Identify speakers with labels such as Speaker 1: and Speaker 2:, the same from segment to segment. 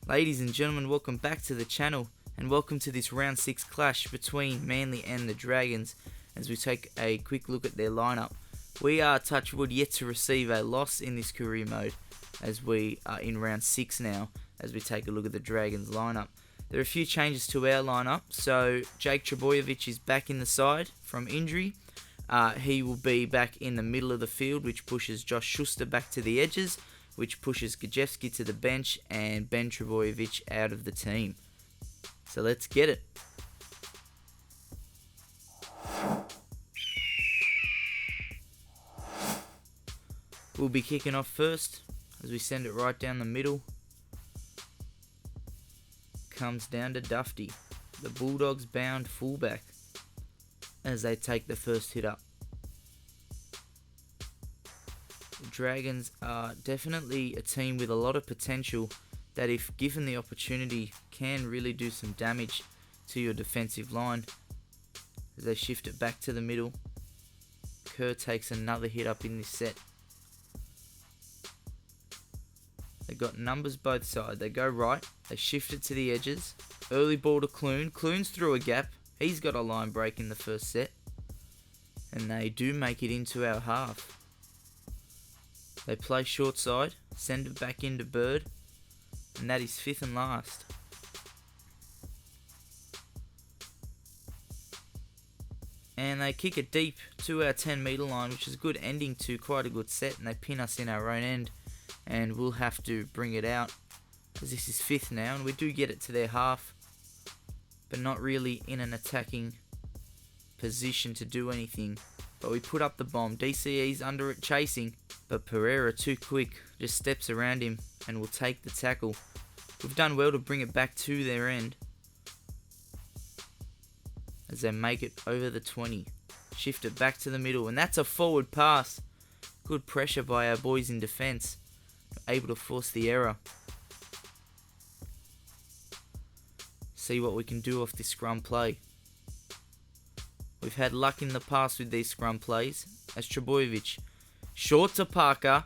Speaker 1: Ladies and gentlemen, welcome back to the channel and welcome to this round 6 clash between Manly and the Dragons as we take a quick look at their lineup. We are, touch wood, yet to receive a loss in this career mode as we are in round 6 now as we take a look at the Dragons lineup. There are a few changes to our lineup, so Jake Trbojevic is back in the side from injury. He will be back in the middle of the field, which pushes Josh Schuster back to the edges, which pushes Gajewski to the bench and Ben Trbojevic out of the team. So let's get it. We'll be kicking off first as we send it right down the middle. Comes down to Dufty, the Bulldogs bound fullback, as they take the first hit up. The Dragons are definitely a team with a lot of potential that, if given the opportunity, can really do some damage to your defensive line. As they shift it back to the middle, Kerr takes another hit up in this set. They've got numbers both sides. They go right, they shift it to the edges. Early ball to Clune. Clune's through a gap. He's got a line break in the first set. And they do make it into our half. They play short side, send it back into Bird. And that is fifth and last. And they kick it deep to our 10 metre line, which is a good ending to quite a good set. And they pin us in our own end. And we'll have to bring it out, as this is fifth now, and we do get it to their half, but not really in an attacking position to do anything. But we put up the bomb. DCE's under it chasing, but Pereira, too quick, just steps around him and will take the tackle. We've done well to bring it back to their end as they make it over the 20. Shift it back to the middle, and that's a forward pass. Good pressure by our boys in defence, able to force the error. See what we can do off this scrum play. We've had luck in the past with these scrum plays, as Trbojevic short to Parker.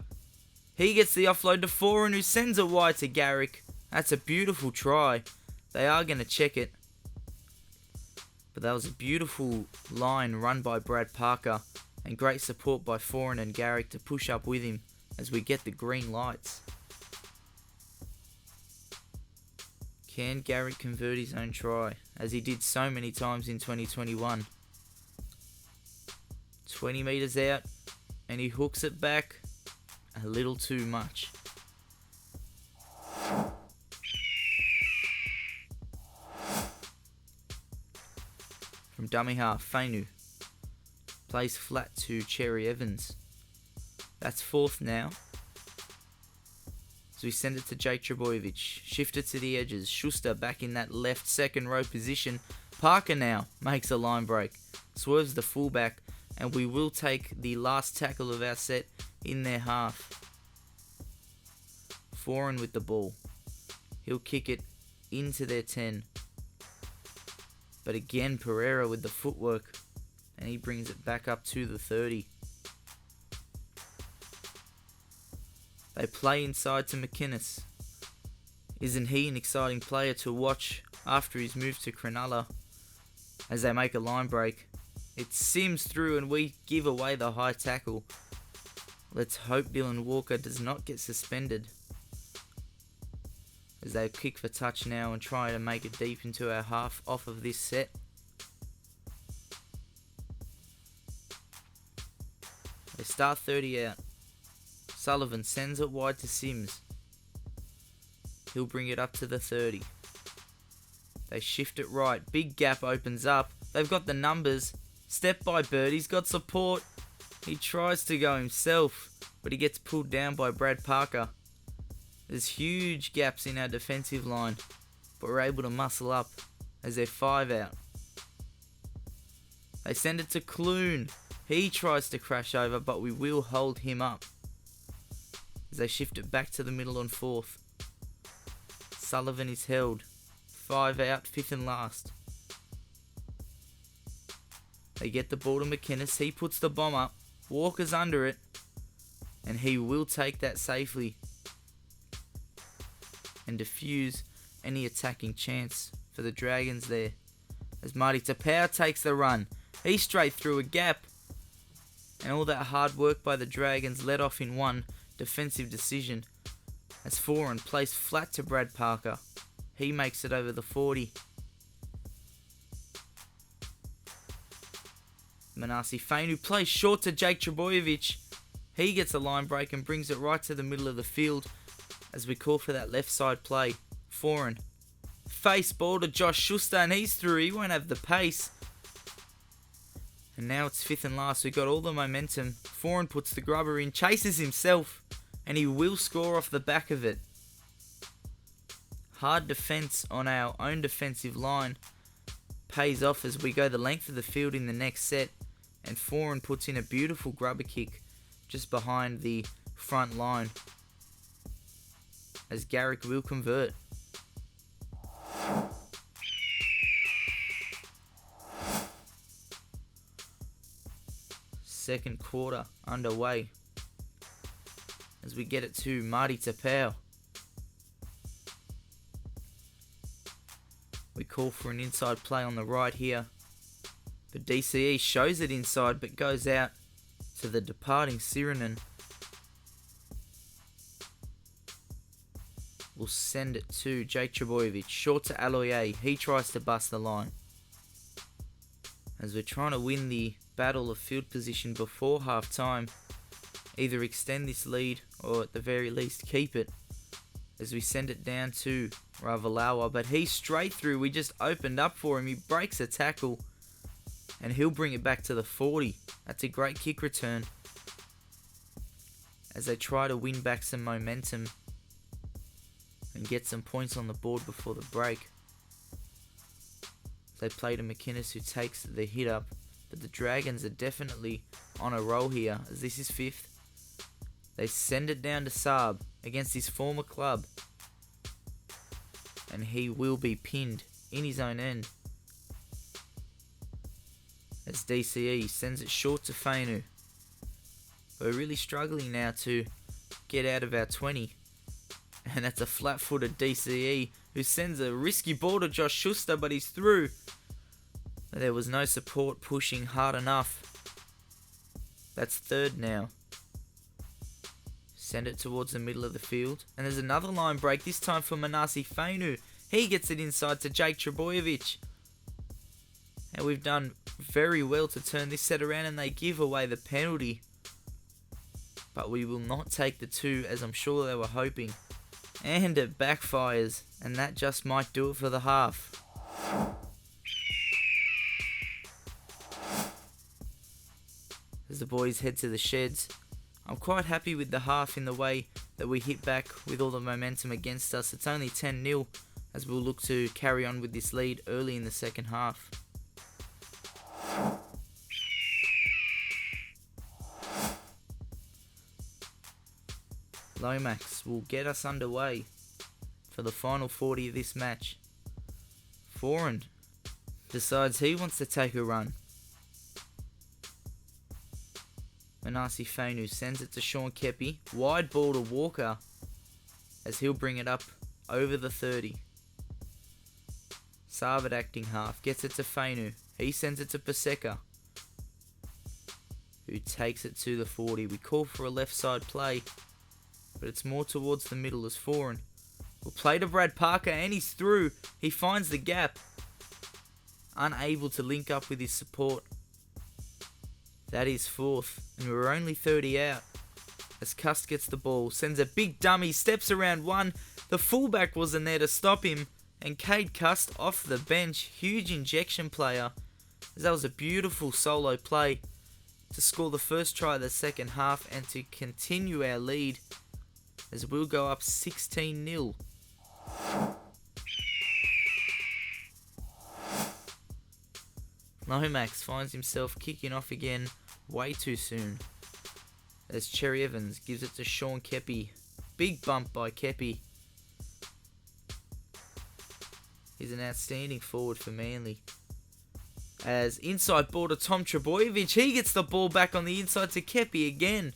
Speaker 1: He gets the offload to Foran, who sends it wide to Garrick. That's a beautiful try. They are going to check it, but that was a beautiful line run by Brad Parker and great support by Foran and Garrick to push up with him as we get the green lights. Can Garrick convert his own try, as he did so many times in 2021? 20 metres out, and he hooks it back a little too much. From dummy half, Fainu plays flat to Cherry Evans. That's fourth now. So we send it to Jake Trbojevic. Shift it to the edges. Schuster back in that left second row position. Parker now makes a line break. Swerves the fullback. And we will take the last tackle of our set in their half. Foran with the ball. He'll kick it into their 10. But again, Pereira with the footwork. And he brings it back up to the 30. They play inside to McInnes. Isn't he an exciting player to watch after his move to Cronulla? As they make a line break, it sims through and we give away the high tackle. Let's hope Dylan Walker does not get suspended, as they kick for touch now and try to make it deep into our half off of this set. They start 30 out. Sullivan sends it wide to Sims. He'll bring it up to the 30. They shift it right. Big gap opens up. They've got the numbers. Step by Bird. He's got support. He tries to go himself, but he gets pulled down by Brad Parker. There's huge gaps in our defensive line, but we're able to muscle up as they're 5 out. They send it to Clune. He tries to crash over, but we will hold him up as they shift it back to the middle on fourth. Sullivan is held. 5 out, fifth and last. They get the ball to McInnes. He puts the bomb up. Walker's under it. And he will take that safely and defuse any attacking chance for the Dragons there. As Marty Tapau takes the run. He's straight through a gap. And all that hard work by the Dragons led off in one defensive decision. As Foran placed flat to Brad Parker. He makes it over the 40. Manasi Fainu plays short to Jake Trbojevic. He gets a line break and brings it right to the middle of the field as we call for that left side play. Foran. Face ball to Josh Schuster and he's through. He won't have the pace. And now it's fifth and last. We got all the momentum. Foran puts the grubber in, chases himself, and he will score off the back of it. Hard defence on our own defensive line pays off as we go the length of the field in the next set. And Foran puts in a beautiful grubber kick just behind the front line as Garrick will convert. Second quarter underway as we get it to Marty Tapau. We call for an inside play on the right here, but DCE shows it inside but goes out to the departing Sirinen. We'll send it to Jake Trbojevic, short to Aloye. He tries to bust the line. As we're trying to win the battle of field position before half time, either extend this lead or at the very least keep it, as we send it down to Ravalawa, but he's straight through. We just opened up for him. He breaks a tackle and he'll bring it back to the 40. That's a great kick return as they try to win back some momentum and get some points on the board before the break. They play to McInnes, who takes the hit up, but the Dragons are definitely on a roll here as this is fifth. They send it down to Saab against his former club, and he will be pinned in his own end as DCE sends it short to Fainu. We're really struggling now to get out of our 20, and that's a flat-footed DCE who sends a risky ball to Josh Schuster, but he's through. There was no support pushing hard enough. That's third now. Send it towards the middle of the field. And there's another line break, this time for Manasi Fainu. He gets it inside to Jake Trbojevic. And we've done very well to turn this set around, and they give away the penalty. But we will not take the two, as I'm sure they were hoping. And it backfires, and that just might do it for the half. As the boys head to the sheds, I'm quite happy with the half in the way that we hit back with all the momentum against us. It's only 10-0 as we'll look to carry on with this lead early in the second half. Lomax will get us underway for the final 40 of this match. Foran decides he wants to take a run. Manasi Fainu sends it to Sean Kepi. Wide ball to Walker as he'll bring it up over the 30. Sarvat acting half gets it to Fainu. He sends it to Paseka, who takes it to the 40. We call for a left side play, but it's more towards the middle as Foran. We'll play to Brad Parker and he's through. He finds the gap. Unable to link up with his support. That is fourth, and we're only 30 out. As Cust gets the ball, sends a big dummy, steps around one. The fullback wasn't there to stop him, and Cade Cust off the bench. Huge injection player, as that was a beautiful solo play to score the first try of the second half and to continue our lead as we'll go up 16-0. Lomax finds himself kicking off again way too soon as Cherry Evans gives it to Sean Kepi. Big bump by Kepi. He's an outstanding forward for Manly. As inside ball to Tom Trbojevic. He gets the ball back on the inside to Kepi again.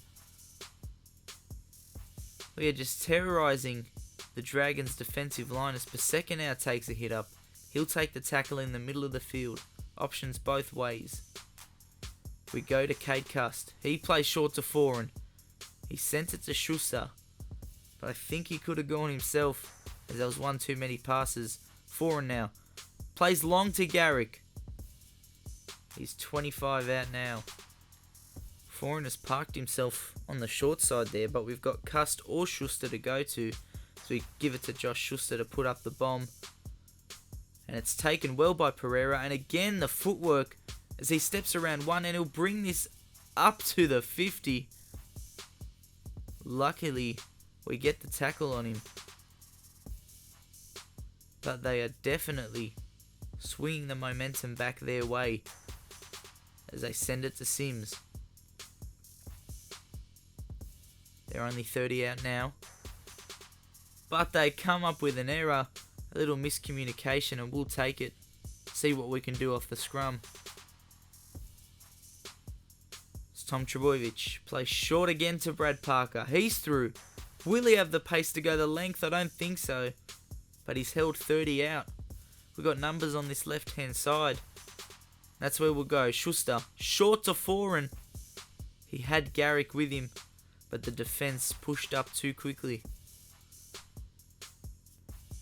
Speaker 1: We are just terrorising the Dragons' defensive line as Paseka now takes a hit up. He'll take the tackle in the middle of the field. Options both ways. We go to Cade Cust. He plays short to Foran. He sent it to Schuster, but I think he could have gone himself as there was one too many passes. Foran now plays long to Garrick. He's 25 out now. Foran has parked himself on the short side there, but we've got Cust or Schuster to go to. So we give it to Josh Schuster to put up the bomb. And it's taken well by Pereira. And again, the footwork as he steps around one, and he'll bring this up to the 50. Luckily, we get the tackle on him. But they are definitely swinging the momentum back their way as they send it to Sims. They're only 30 out now. But they come up with an error, a little miscommunication, and we'll take it. See what we can do off the scrum. It's Tom Trbojevic. Plays short again to Brad Parker. He's through. Will he have the pace to go the length? I don't think so. But he's held 30 out. We've got numbers on this left-hand side. That's where we'll go. Schuster. Short to Foran. He had Garrick with him, but the defence pushed up too quickly.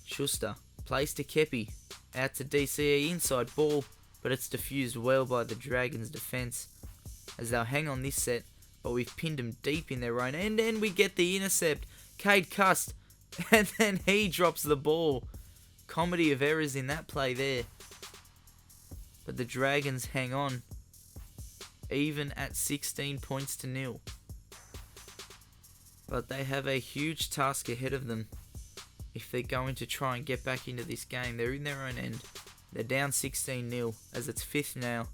Speaker 1: Schuster plays to Kepi. Out to DCE. Inside ball, but it's diffused well by the Dragons' defence as they'll hang on this set, but we've pinned them deep in their own end, and we get the intercept. Cade Cust, and then he drops the ball. Comedy of errors in that play there. But the Dragons hang on, even at 16 points to 0. But they have a huge task ahead of them if they're going to try and get back into this game. They're in their own end. They're down 16-0 as it's 5th now.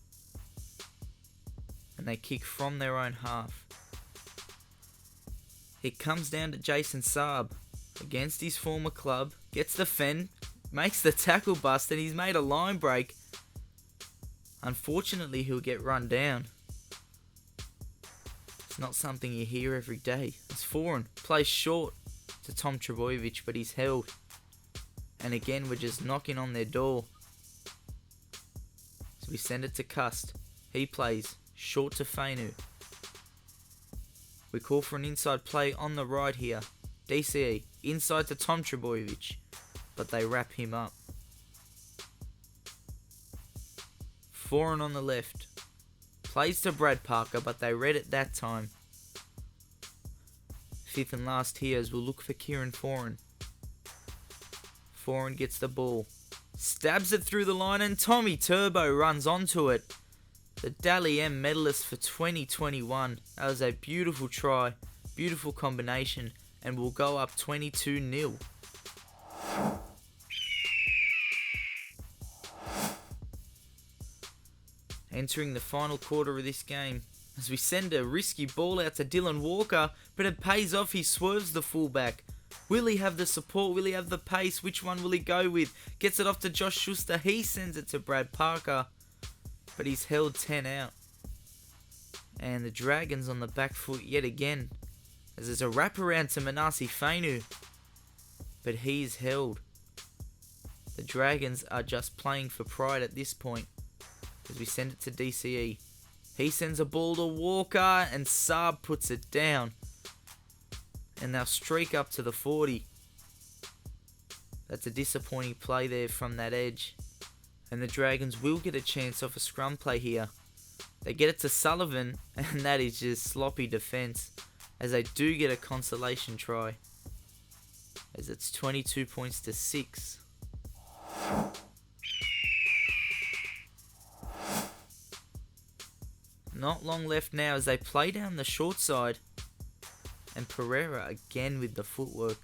Speaker 1: And they kick from their own half. It comes down to Jason Saab against his former club. Gets the fend, makes the tackle bust, and he's made a line break. Unfortunately, he'll get run down. It's not something you hear every day. As Foran plays short to Tom Trbojevic, but he's held. And again, we're just knocking on their door. So we send it to Cust. He plays short to Fainu. We call for an inside play on the right here. DCE inside to Tom Trbojevic, but they wrap him up. Foran on the left. Plays to Brad Parker, but they read it that time. 5th and last here as we'll look for Kieran Foran. Foran gets the ball. Stabs it through the line, and Tommy Turbo runs onto it. The Dally M medalist for 2021. That was a beautiful try, beautiful combination, and we'll go up 22-0. Entering the final quarter of this game, as we send a risky ball out to Dylan Walker, but it pays off. He swerves the fullback. Will he have the support? Will he have the pace? Which one will he go with? Gets it off to Josh Schuster. He sends it to Brad Parker, but he's held 10 out. And the Dragons on the back foot yet again, as there's a wraparound to Manase Fainu, but he's held. The Dragons are just playing for pride at this point as we send it to DCE. He sends a ball to Walker, and Saab puts it down. And they'll streak up to the 40. That's a disappointing play there from that edge. And the Dragons will get a chance off a scrum play here. They get it to Sullivan, and that is just sloppy defence, as they do get a consolation try, as it's 22 points to 6. Not long left now as they play down the short side, and Pereira again with the footwork.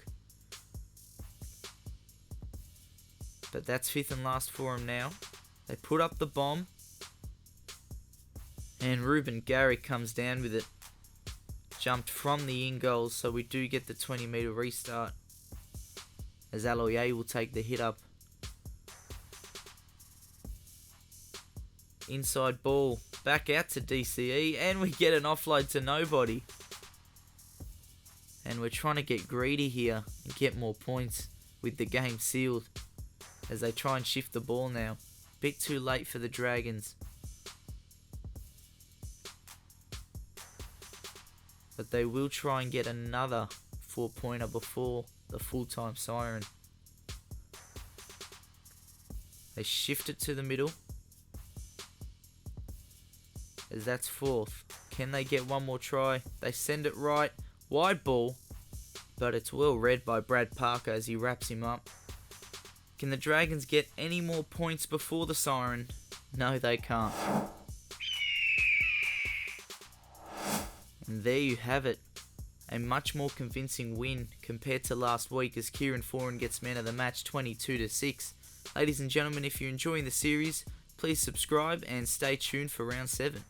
Speaker 1: But that's 5th and last for him now. They put up the bomb, and Ruben Garrick comes down with it. Jumped from the in goals, so we do get the 20-metre restart, as Aloye will take the hit up. Inside ball, back out to DCE, and we get an offload to nobody. And we're trying to get greedy here and get more points with the game sealed as they try and shift the ball now. Bit too late for the Dragons. But they will try and get another 4-pointer before the full-time siren. They shift it to the middle, as that's fourth. Can they get one more try? They send it right. Wide ball, but it's well read by Brad Parker as he wraps him up. Can the Dragons get any more points before the siren? No, they can't. And there you have it. A much more convincing win compared to last week as Kieran Foran gets man of the match 22-6. Ladies and gentlemen, if you're enjoying the series, please subscribe and stay tuned for round 7.